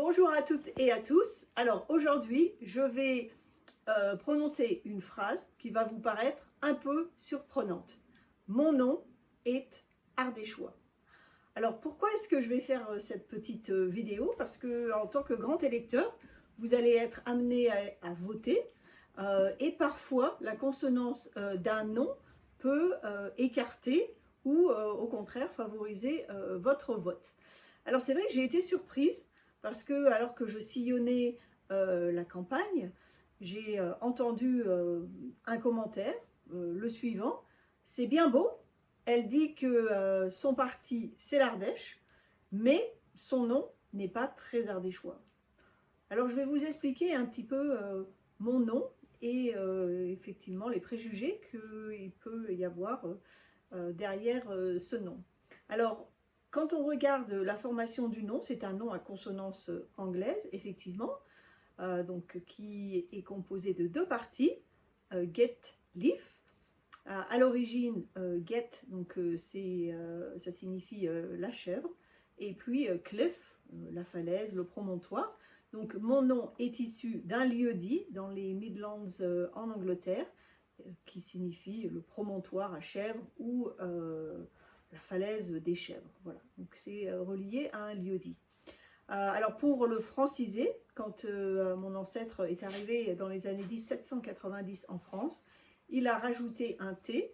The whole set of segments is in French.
Bonjour à toutes et à tous. Alors aujourd'hui, je vais prononcer une phrase qui va vous paraître un peu surprenante. Mon nom est ardéchois. Alors pourquoi est-ce que je vais faire cette petite vidéo? Parce que en tant que grand électeur, vous allez être amené à voter et parfois la consonance d'un nom peut écarter ou au contraire favoriser votre vote. Alors c'est vrai que j'ai été surprise parce que alors que je sillonnais la campagne, j'ai entendu un commentaire, le suivant: c'est bien beau, elle dit que son parti c'est l'Ardèche, mais son nom n'est pas très ardéchois. Alors je vais vous expliquer un petit peu mon nom et effectivement les préjugés qu'il peut y avoir derrière ce nom. Alors, quand on regarde la formation du nom, c'est un nom à consonance anglaise, effectivement, donc qui est composé de deux parties, get, leaf. À l'origine, get, donc ça signifie la chèvre, et puis cliff, la falaise, le promontoire. Donc mon nom est issu d'un lieu-dit dans les Midlands en Angleterre, qui signifie le promontoire à chèvres ou la falaise des chèvres. Voilà, donc c'est relié à un lieu-dit. Alors pour le franciser, quand mon ancêtre est arrivé dans les années 1790 en France, il a rajouté un T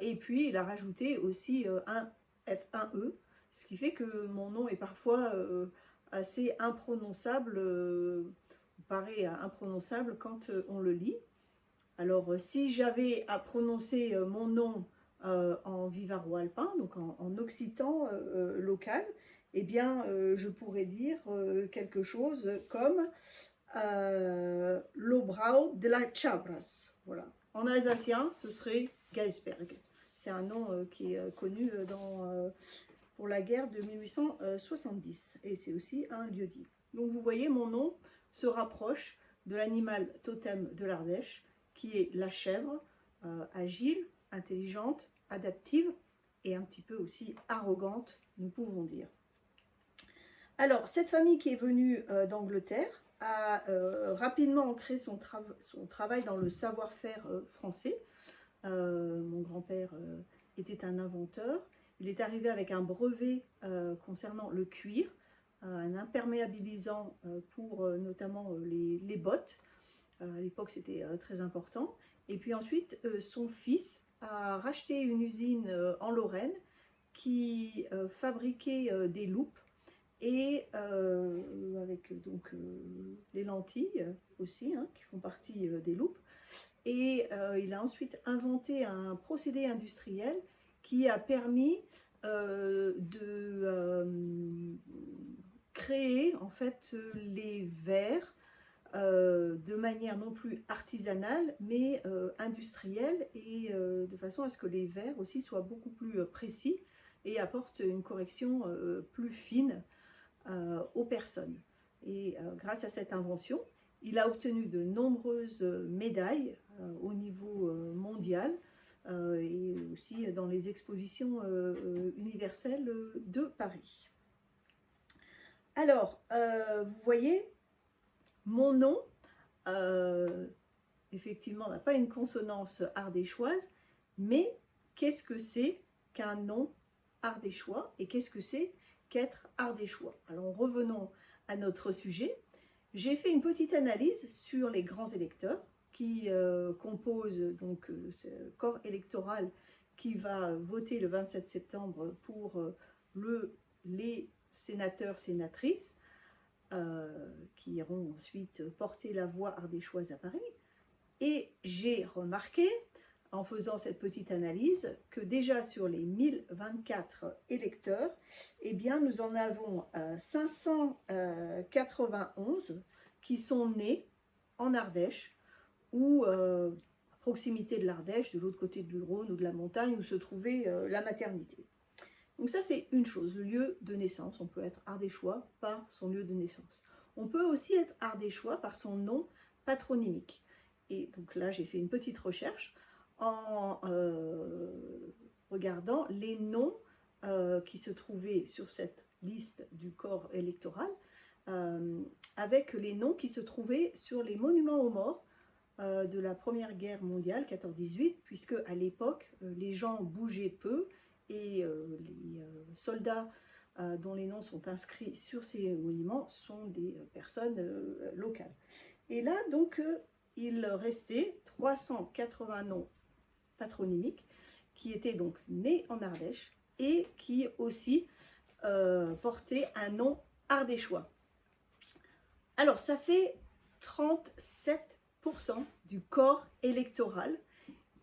et puis il a rajouté aussi un F1E, ce qui fait que mon nom est parfois assez imprononçable, paraît imprononçable quand on le lit. Alors si j'avais à prononcer mon nom en vivaro-alpin, donc en occitan local, eh bien je pourrais dire quelque chose comme Lobrau de la Chabras. Voilà. En alsacien, ce serait Geisberg. C'est un nom qui est connu pour la guerre de 1870 et c'est aussi un lieu-dit. Donc vous voyez, mon nom se rapproche de l'animal totem de l'Ardèche, qui est la chèvre, agile, intelligente, adaptive et un petit peu aussi arrogante, nous pouvons dire. Alors, cette famille qui est venue d'Angleterre a rapidement ancré son travail dans le savoir-faire français. Mon grand-père était un inventeur. Il est arrivé avec un brevet concernant le cuir, un imperméabilisant pour notamment les bottes. À l'époque, c'était très important. Et puis ensuite, son fils a racheté une usine en Lorraine qui fabriquait des loupes et avec donc les lentilles aussi, hein, qui font partie des loupes. Et il a ensuite inventé un procédé industriel qui a permis de créer en fait les verres de manière non plus artisanale mais industrielle et de façon à ce que les verres aussi soient beaucoup plus précis et apportent une correction plus fine aux personnes. Et grâce à cette invention, il a obtenu de nombreuses médailles au niveau mondial et aussi dans les expositions universelles de Paris. Alors, vous voyez, mon nom, effectivement, n'a pas une consonance ardéchoise, mais qu'est-ce que c'est qu'un nom ardéchois et qu'est-ce que c'est qu'être ardéchois? Alors revenons à notre sujet. J'ai fait une petite analyse sur les grands électeurs qui composent donc ce corps électoral qui va voter le 27 septembre pour les sénateurs, sénatrices qui iront ensuite porter la voix ardéchoise à Paris. Et j'ai remarqué, en faisant cette petite analyse, que déjà sur les 1024 électeurs, eh bien, nous en avons 591 qui sont nés en Ardèche ou à proximité de l'Ardèche, de l'autre côté du Rhône ou de la montagne où se trouvait la maternité. Donc ça, c'est une chose, le lieu de naissance. On peut être ardéchois par son lieu de naissance. On peut aussi être ardéchois par son nom patronymique. Et donc là, j'ai fait une petite recherche en regardant les noms qui se trouvaient sur cette liste du corps électoral. avec les noms qui se trouvaient sur les monuments aux morts de la Première Guerre mondiale, 14-18, puisque à l'époque, les gens bougeaient peu et les soldats dont les noms sont inscrits sur ces monuments sont des personnes locales. Et là, donc, il restait 380 noms patronymiques qui étaient donc nés en Ardèche et qui aussi portaient un nom ardéchois. Alors, ça fait 37% du corps électoral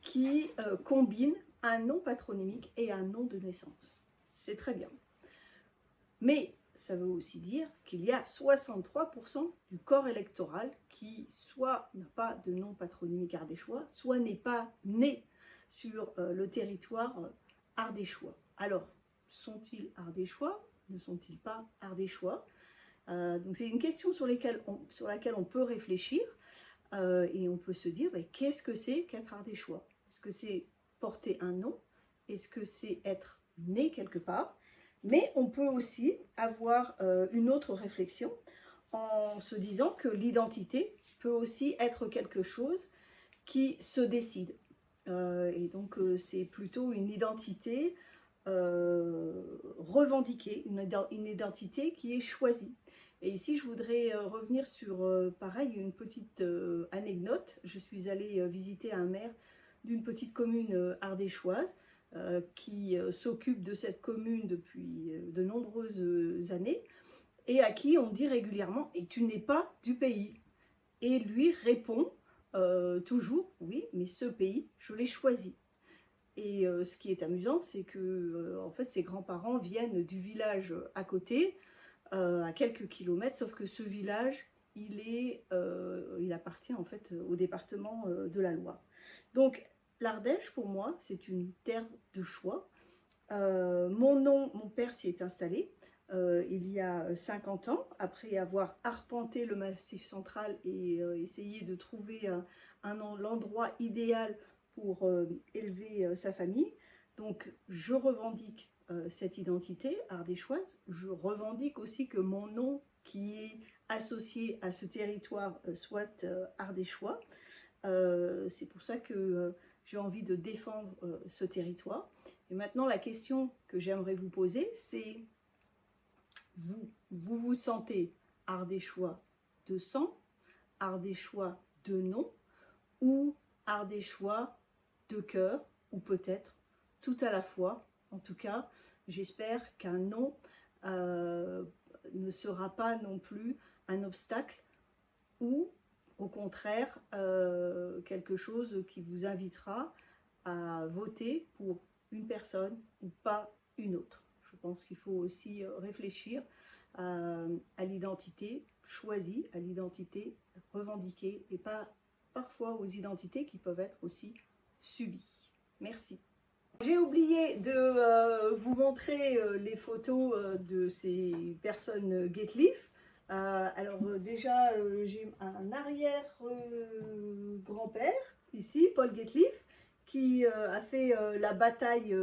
qui combine un nom patronymique et un nom de naissance. C'est très bien. Mais ça veut aussi dire qu'il y a 63% du corps électoral qui soit n'a pas de nom patronymique ardéchois, soit n'est pas né sur le territoire ardéchois. Alors, sont-ils ardéchois? Ne sont-ils pas ardéchois? Donc c'est une question sur laquelle on peut réfléchir et on peut se dire qu'est-ce que c'est qu'être ardéchois? Est-ce que c'est porter un nom? Est-ce que c'est être né quelque part? Mais on peut aussi avoir une autre réflexion en se disant que l'identité peut aussi être quelque chose qui se décide. Et donc c'est plutôt une identité revendiquée, une identité qui est choisie. Et ici, je voudrais revenir sur, pareil, une petite anecdote. Je suis allée visiter un maire d'une petite commune ardéchoise qui s'occupe de cette commune depuis de nombreuses années et à qui on dit régulièrement « et tu n'es pas du pays ». Et lui répond toujours « oui, mais ce pays, je l'ai choisi ». Et ce qui est amusant, c'est que en fait, ses grands-parents viennent du village à côté, à quelques kilomètres, sauf que ce village, il appartient en fait au département de la Loire. Donc, l'Ardèche, pour moi, c'est une terre de choix. Mon père s'y est installé il y a 50 ans, après avoir arpenté le Massif central et essayé de trouver l'endroit idéal pour élever sa famille. Donc, je revendique cette identité ardéchoise. Je revendique aussi que mon nom qui est associé à ce territoire soit ardéchois. C'est pour ça que j'ai envie de défendre ce territoire. Et maintenant, la question que j'aimerais vous poser, c'est vous vous sentez ardéchois de sang, ardéchois de nom, ou ardéchois de cœur, ou peut-être tout à la fois. En tout cas, j'espère qu'un nom ne sera pas non plus un obstacle ou au contraire quelque chose qui vous invitera à voter pour une personne ou pas une autre. Je pense qu'il faut aussi réfléchir à l'identité choisie, à l'identité revendiquée et pas parfois aux identités qui peuvent être aussi subies. Merci. J'ai oublié de vous montrer les photos de ces personnes Getlif. Alors déjà, j'ai un arrière-grand-père ici, Paul Getlif, qui a fait la bataille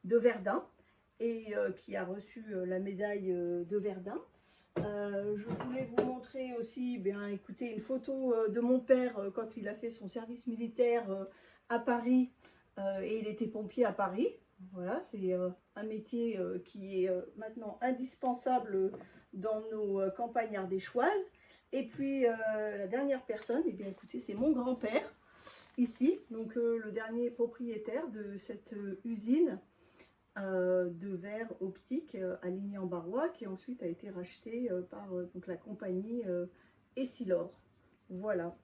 de Verdun et qui a reçu la médaille de Verdun. Je voulais vous montrer aussi, écoutez, une photo de mon père quand il a fait son service militaire à Paris et il était pompier à Paris. Voilà, c'est un métier qui est maintenant indispensable dans nos campagnes ardéchoises. Et puis la dernière personne, écoutez, c'est mon grand-père ici, donc le dernier propriétaire de cette usine de verre optique à Ligny-en-Barrois, qui ensuite a été racheté par donc la compagnie Essilor. Voilà.